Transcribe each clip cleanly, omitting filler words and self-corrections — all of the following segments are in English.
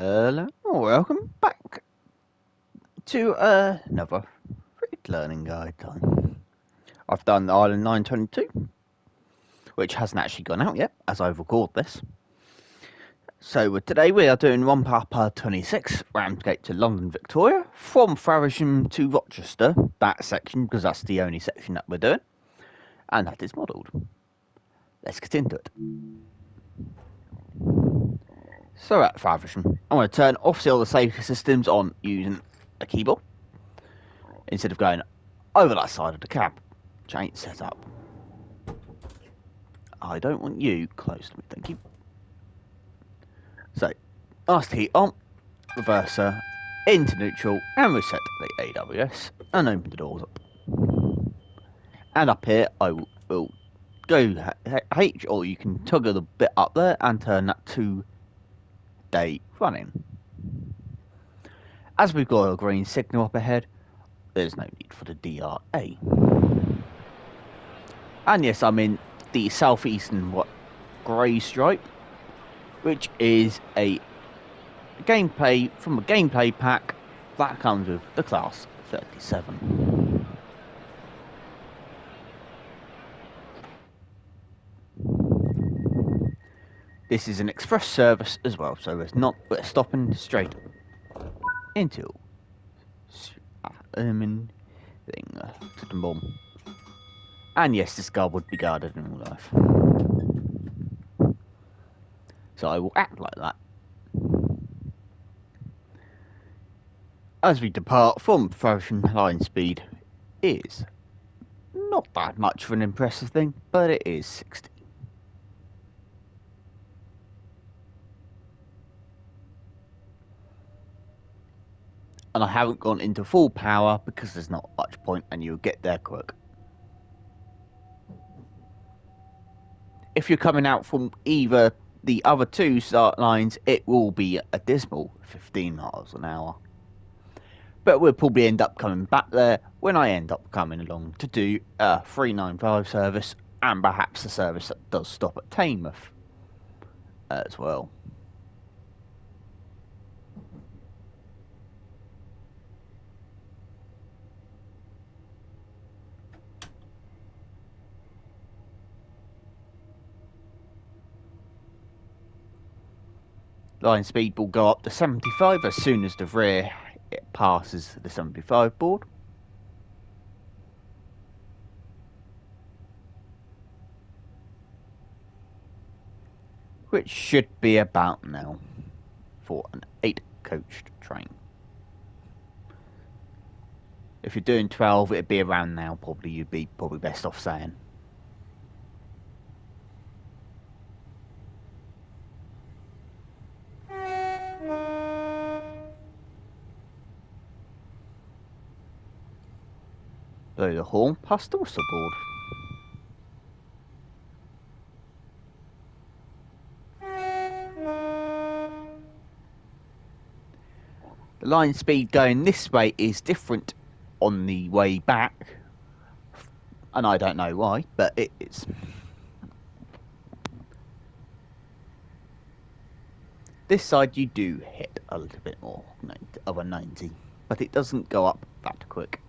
Hello, welcome back to another free learning guide time. I've done Island 922, which hasn't actually gone out yet as I record this. So today we are doing 1P26, Ramsgate to London, Victoria, from Faversham to Rochester, that section, because that's the only section that we're doing, and that is modelled. Let's get into it. So at Faversham, I'm going to turn obviously all the safety systems on using a keyboard, instead of going over that side of the cab. Chain set up. I don't want you close to me, thank you. So, last heat on, reverser, into neutral, and reset the AWS, and open the doors up. And up here, I will go H, or you can toggle the bit up there and turn that to day running. As we've got a green signal up ahead, there's no need for the DRA. And yes, I'm in the southeastern grey stripe, which is a gameplay from a gameplay pack that comes with the class 37. This is an express service as well, so we're stopping straight into thing to the bomb. And yes, this guard would be guarded in real life, so I will act like that. As we depart from Faversham, line speed is not that much of an impressive thing, but it is 60. And I haven't gone into full power because there's not much point and you'll get there quick. If you're coming out from either the other two start lines, it will be a dismal 15 miles an hour. But we'll probably end up coming back there when I end up coming along to do a 395 service and perhaps a service that does stop at Teignmouth as well. Line speed will go up to 75 as soon as the rear it passes the 75 board. Which should be about now for an 8-coached train. If you're doing 12, it'd be around now, probably. You'd be probably best off saying. Blow the horn past the whistle board. The line speed going this way is different on the way back, and I don't know why, but it is. This side you do hit a little bit more of a 90, but it doesn't go up that quick.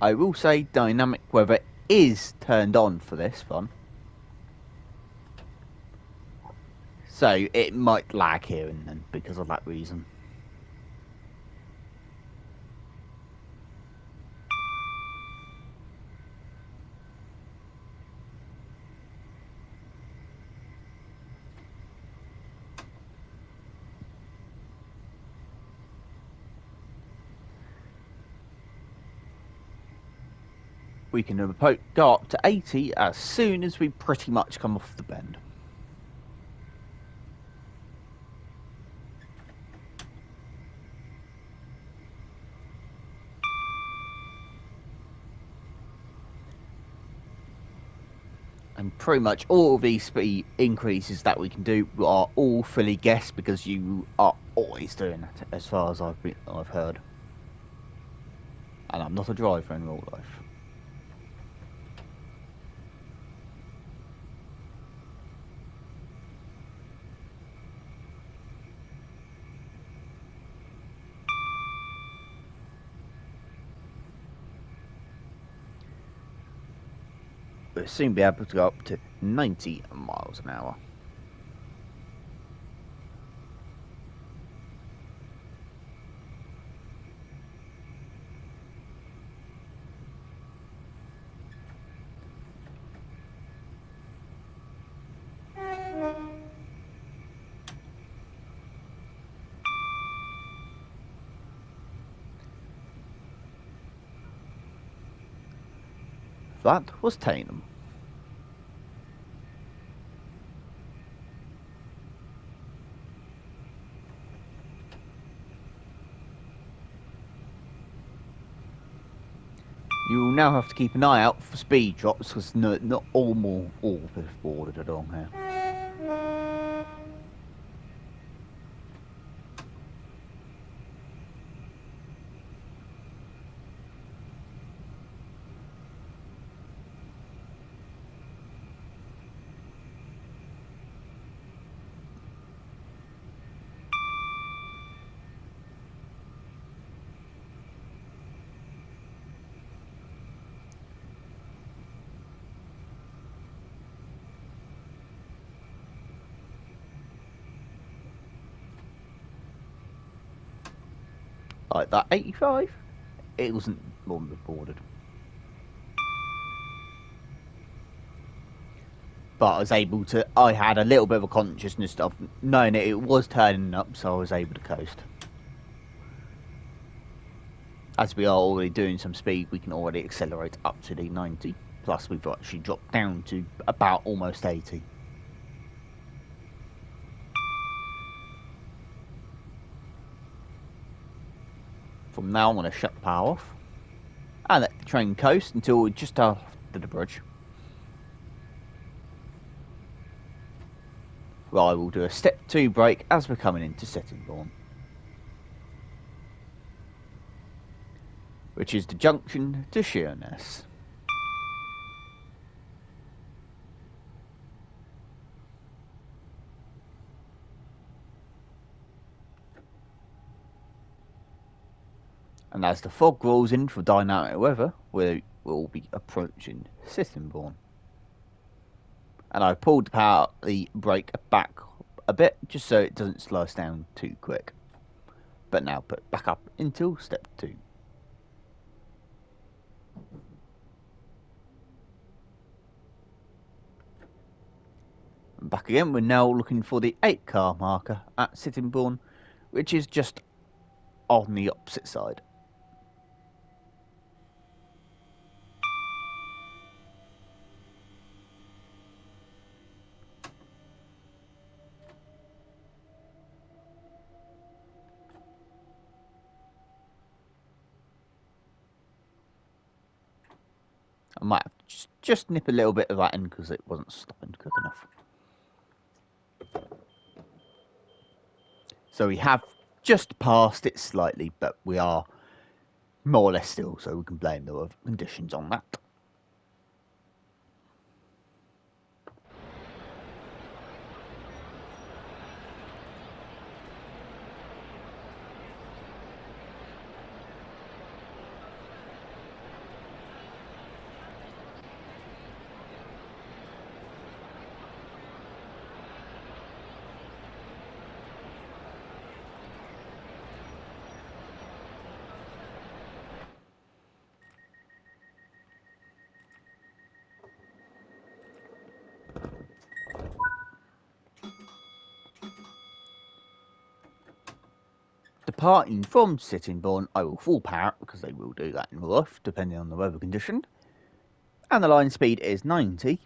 I will say dynamic weather is turned on for this one, so it might lag here and then because of that reason. We can go up to 80 as soon as we pretty much come off the bend. And pretty much all of these speed increases that we can do are all fully guessed because you are always doing that, as far as I've heard. And I'm not a driver in real life. We'll soon be able to go up to 90 miles an hour. That was Tainham. You will now have to keep an eye out for speed drops because not all is boarded along here. Like that 85, it wasn't boarded. But I had a little bit of a consciousness of knowing that it was turning up, so I was able to coast. As we are already doing some speed, we can already accelerate up to the 90. Plus, we've actually dropped down to about almost 80. From now, I'm going to shut the power off and let the train coast until we're just after the bridge. Well, I will do a step 2 brake as we're coming into Sittingbourne, which is the junction to Sheerness. And as the fog rolls in for dynamic weather, we will be approaching Sittingbourne. And I pulled the brake back a bit just so it doesn't slow us down too quick. But now put back up until step 2. And back again, we're now looking for the 8-car marker at Sittingbourne, which is just on the opposite side. I might have to just nip a little bit of that in because it wasn't stopping quick enough. So we have just passed it slightly, but we are more or less still, so we can blame the weather conditions on that. Departing from Sittingbourne, I will full power because they will do that in real life, depending on the weather condition. And the line speed is 90.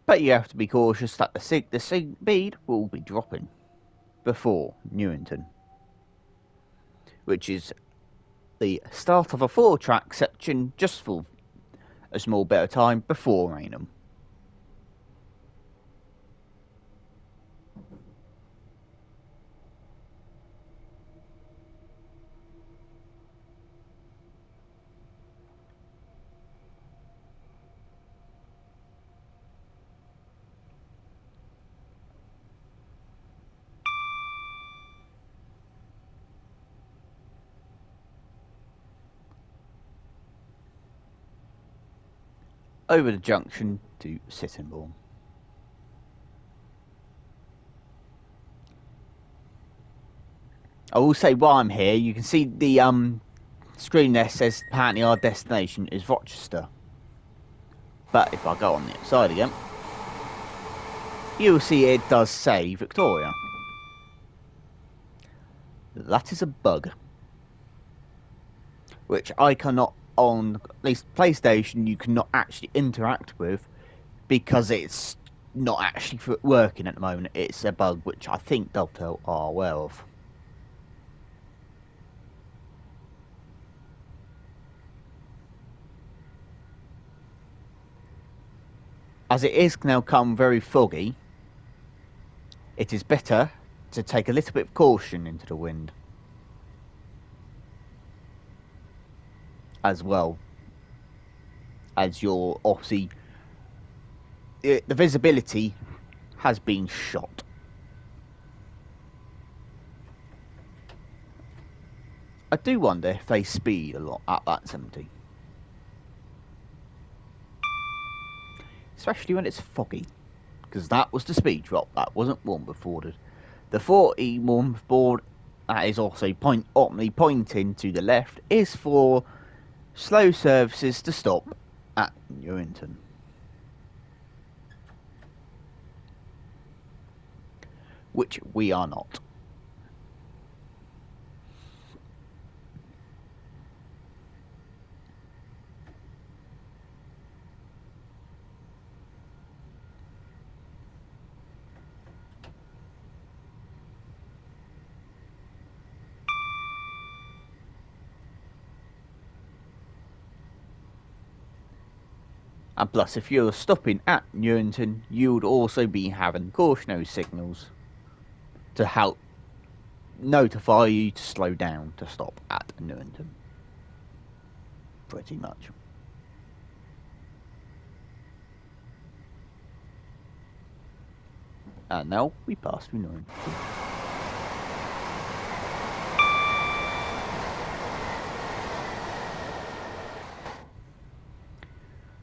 But you have to be cautious that the speed will be dropping before Newington, which is the start of a 4-track section just for a small bit of time before Rainham. over the junction to Sittingbourne. I will say while I'm here, you can see the screen there says apparently our destination is Rochester. But if I go on the outside again, you'll see it does say Victoria. That is a bug, which I cannot, on at least PlayStation, you cannot actually interact with because it's not actually working at the moment. It's a bug which I think Delta are aware of. As it is now come very foggy, it is better to take a little bit of caution into the wind as well, as you're obviously the visibility has been shot. I do wonder if they speed a lot at that 70, especially when it's foggy, because that was the speed drop. That wasn't Warmouth boarded. The 40 Warmouth board that is also pointing to the left is for slow services to stop at Newington, which we are not. And plus, if you're stopping at Newington, you would also be having cautionary signals to help notify you to slow down to stop at Newington. Pretty much. And now we pass through Newington.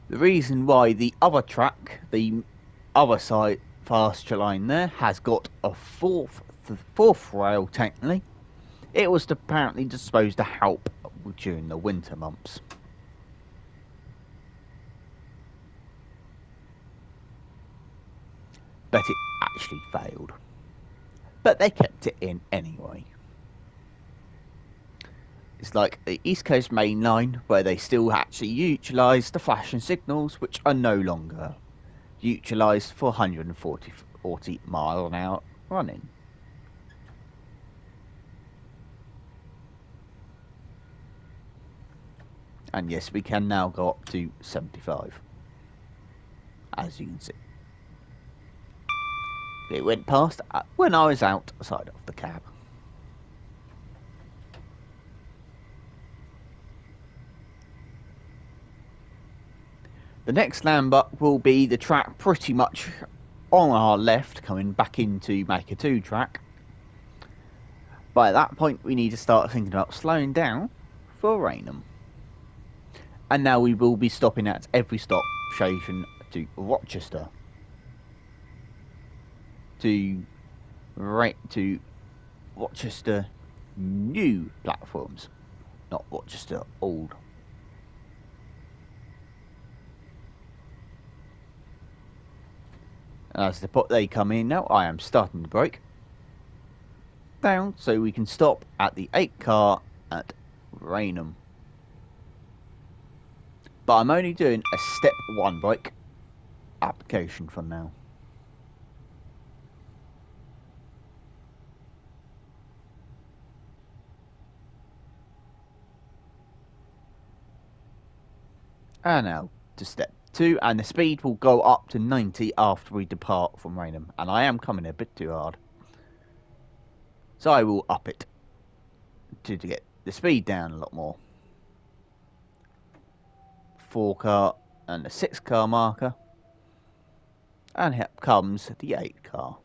The reason why the other track, the other side faster line there, has got a fourth rail technically, it was apparently supposed to help during the winter months. But it actually failed. But they kept it in anyway. It's like the East Coast Main Line, where they still actually utilise the flashing signals, which are no longer utilised for 140 mile an hour running. And yes, we can now go up to 75, as you can see. It went past when I was outside of the cab. The next landmark will be the track pretty much on our left, coming back into Maker 2 track. By that point, we need to start thinking about slowing down for Raynham. And now we will be stopping at every stop station to Rochester. To Rochester new platforms, not Rochester old. As they come in now, I am starting to brake down so we can stop at the 8 car at Raynham. But I'm only doing a step 1 brake application for now. And now to step 2, and the speed will go up to 90 after we depart from Raynham. And I am coming a bit too hard, so I will up it to get the speed down a lot more. 4 car and the 6 car marker, and here comes the 8 car.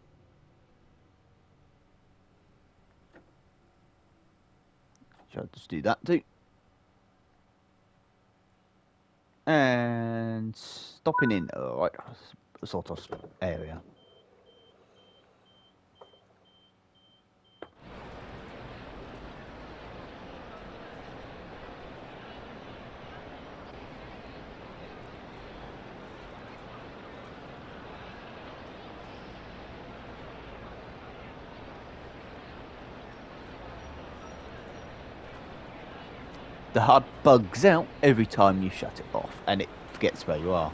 Shall I just do that too? And stopping in the right sort of area. The HUD bugs out every time you shut it off, and it forgets where you are.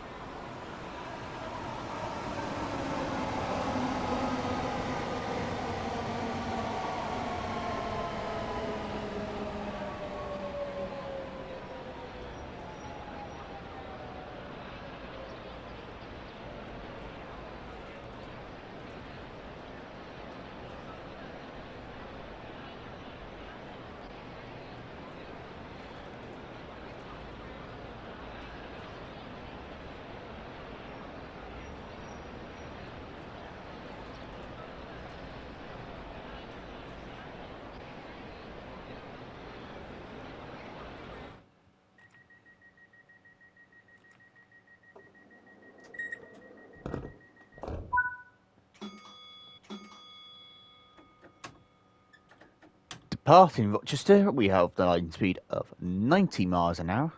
Departing Rochester, we have the line speed of 90 miles an hour.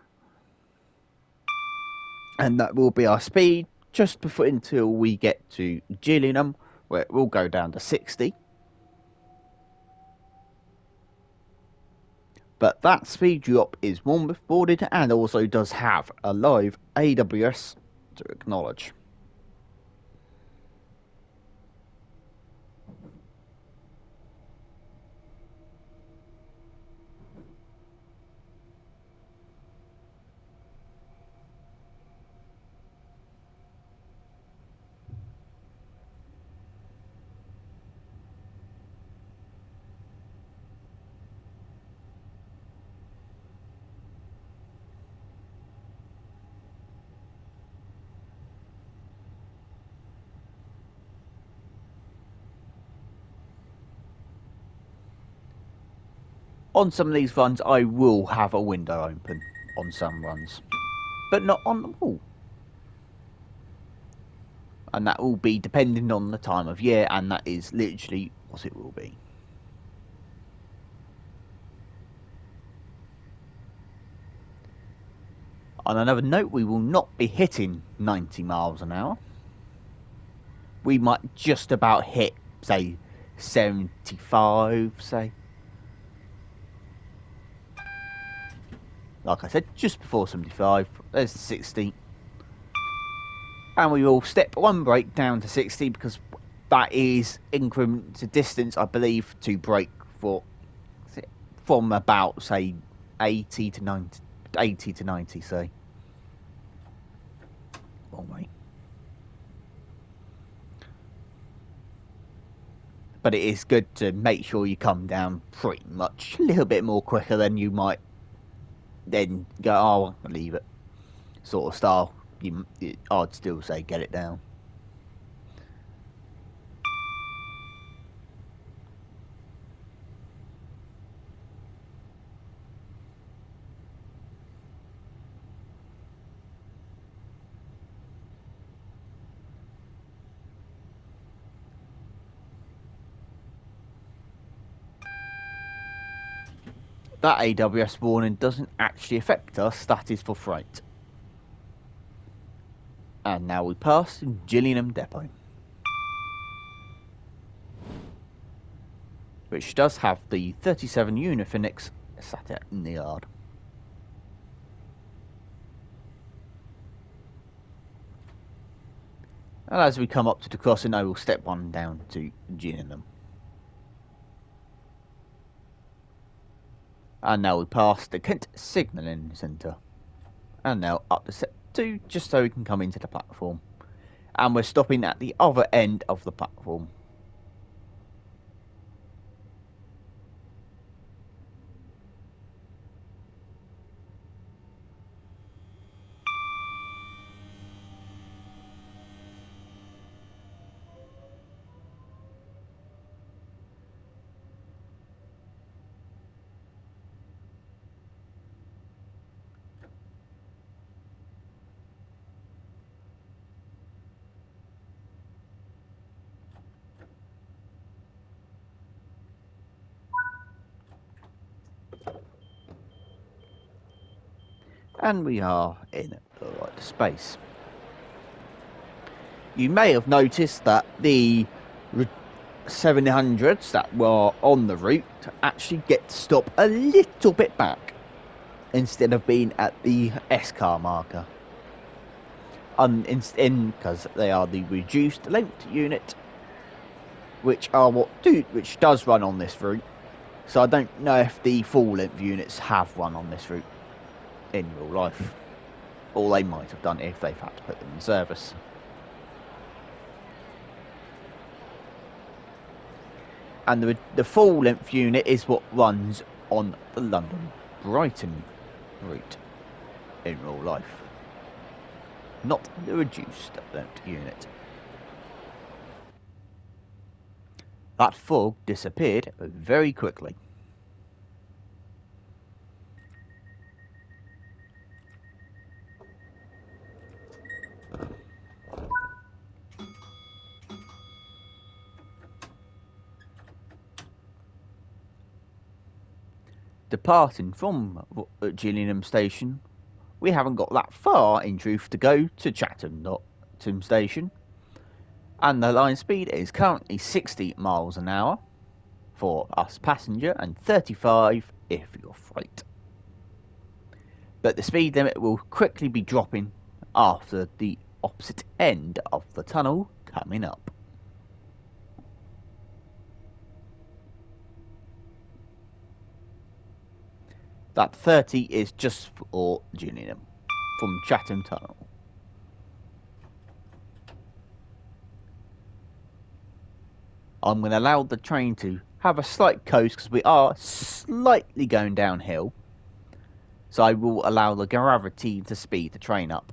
And that will be our speed just before until we get to Gillingham, where it will go down to 60. But that speed drop is one boarded and also does have a live AWS to acknowledge. On some of these runs, I will have a window open on some runs, but not on them all. And that will be depending on the time of year, and that is literally what it will be. On another note, we will not be hitting 90 miles an hour. We might just about hit, say, 75, say. Like I said, just before 75, there's 60. And we will step one brake down to 60 because that is increment to distance, I believe, to brake for from about, say, 80 to 90, 80 to 90, say. Wrong way. But it is good to make sure you come down pretty much a little bit more quicker than you might then go, oh, I'll leave it. Sort of style. I'd still say get it down. That AWS warning doesn't actually affect us, that is for freight. And now we pass Gillingham Depot, which does have the 37 Uniphoenix sat out in the yard. And as we come up to the crossing, I will step one down to Gillingham. And now we pass the Kent Signalling Centre. And now up to step 2, just so we can come into the platform. And we're stopping at the other end of the platform. And we are in the right space. You may have noticed that the 700s that were on the route actually get to stop a little bit back instead of being at the S-car marker. Because they are the reduced length unit, which does run on this route. So I don't know if the full length units have run on this route in real life, or they might have done if they've had to put them in service. And the full length unit is what runs on the London Brighton route in real life, not the reduced length unit. That fog disappeared very quickly. Departing from Gillingham Station, we haven't got that far in truth to go to Chatham Station, and the line speed is currently 60 miles an hour for us passenger and 35 if you're freight. But the speed limit will quickly be dropping after the opposite end of the tunnel coming up. That 30 is just for Gillingham from Chatham Tunnel. I'm going to allow the train to have a slight coast because we are slightly going downhill. So I will allow the gravity to speed the train up.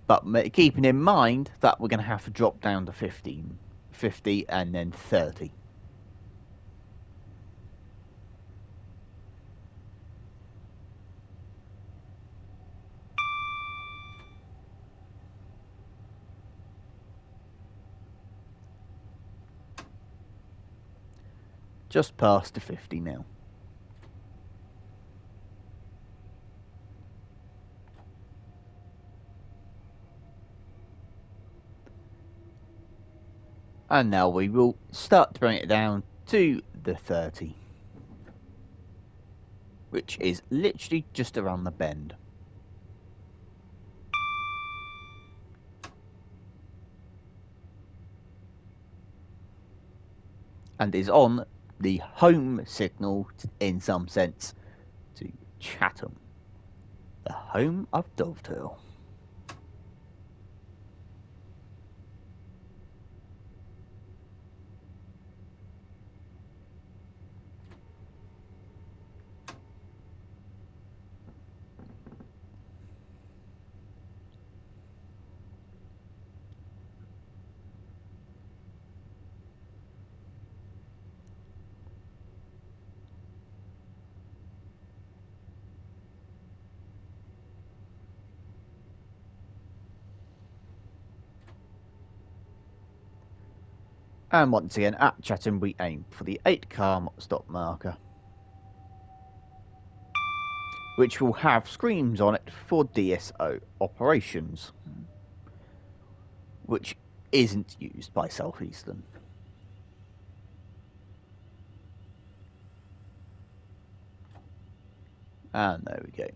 But keeping in mind that we're going to have to drop down to 50 and then 30. Just past the 50 now. And now we will start to bring it down to the 30. Which is literally just around the bend. And is on the home signal, in some sense, to Chatham, the home of Dovetail. And once again, at Chatham, we aim for the 8-car stop marker, which will have screens on it for DSO operations, which isn't used by Southeastern. And there we go.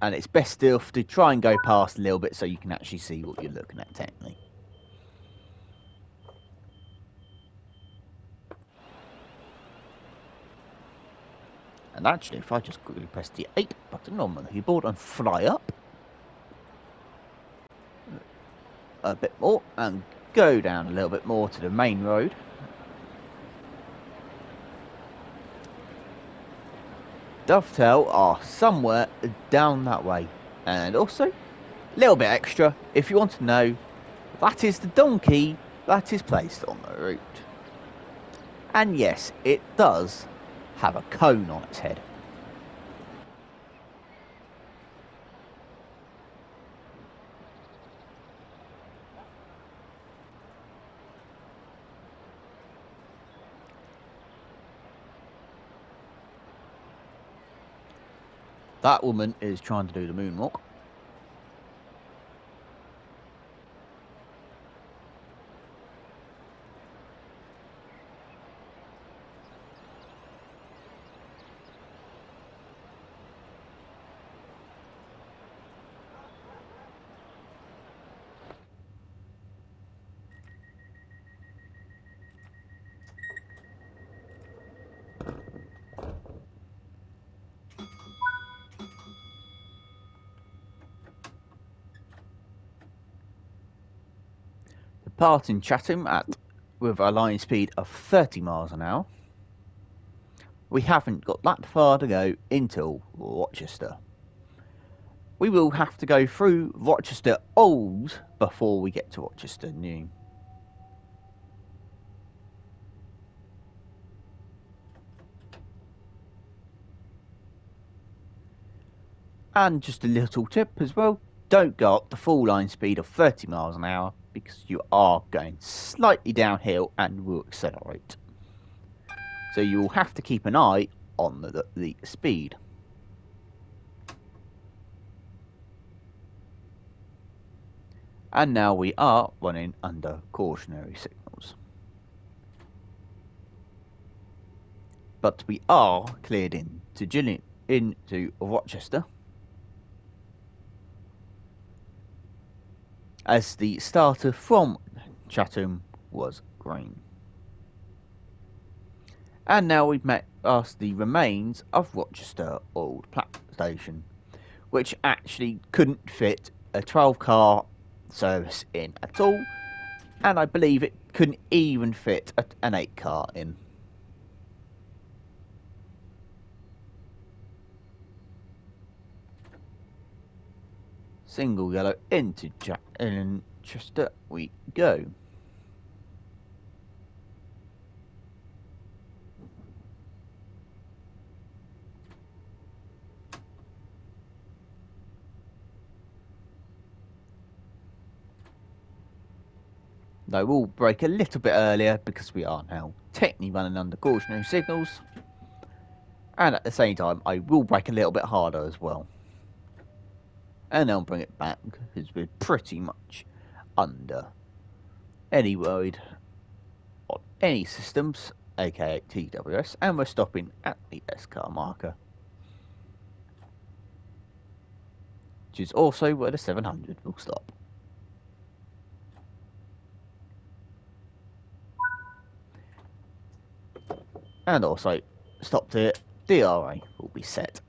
And it's best still to try and go past a little bit so you can actually see what you're looking at technically. And actually, if I just quickly press the 8 button on the keyboard and fly up a bit more and go down a little bit more to the main road. Dovetail are somewhere down that way. And also, a little bit extra, if you want to know, that is the donkey that is placed on the route. And yes, it does have a cone on its head. That woman is trying to do the moonwalk. Departing Chatham with a line speed of 30 miles an hour. We haven't got that far to go until Rochester. We will have to go through Rochester Old before we get to Rochester New. And just a little tip as well, don't go up the full line speed of 30 miles an hour because you are going slightly downhill and will accelerate. So you will have to keep an eye on the speed. And now we are running under cautionary signals. But we are cleared into Rochester, as the starter from Chatham was green. And now we've met past the remains of Rochester Old Station, which actually couldn't fit a 12-car service in at all, and I believe it couldn't even fit an 8-car in. Single yellow into Chester we go. They will brake a little bit earlier because we are now technically running under cautionary signals, and at the same time I will brake a little bit harder as well. And I'll bring it back because we're pretty much under any road on any systems, aka TWS, and we're stopping at the S-car marker, which is also where the 700 will stop. And also, stopped here, DRA will be set,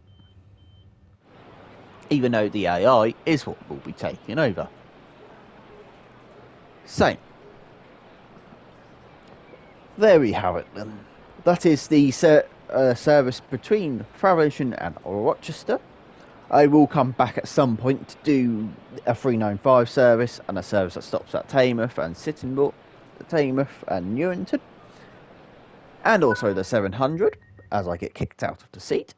even though the AI is what will be taking over. So, there we have it then. That is the service between Faversham and Rochester. I will come back at some point to do a 395 service and a service that stops at Tamworth and Sittingbourne, Tamworth and Newington, and also the 700 as I get kicked out of the seat.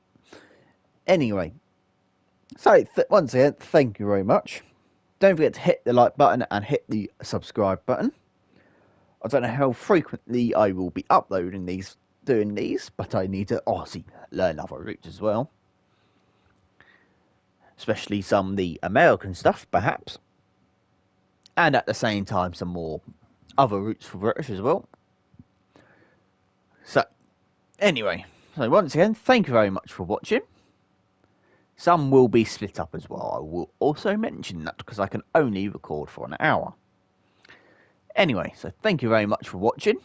Anyway, so once again, thank you very much. Don't forget to hit the like button and hit the subscribe button. I don't know how frequently I will be uploading these, doing these, but I need to obviously learn other routes as well. Especially some of the American stuff, perhaps. And at the same time, some more other routes for British as well. So, anyway, so once again, thank you very much for watching. Some will be split up as well. I will also mention that because I can only record for an hour. Anyway, so thank you very much for watching.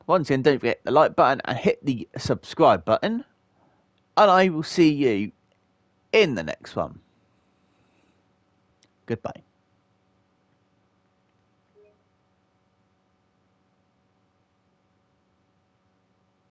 Once again, don't forget the like button and hit the subscribe button. And I will see you in the next one. Goodbye.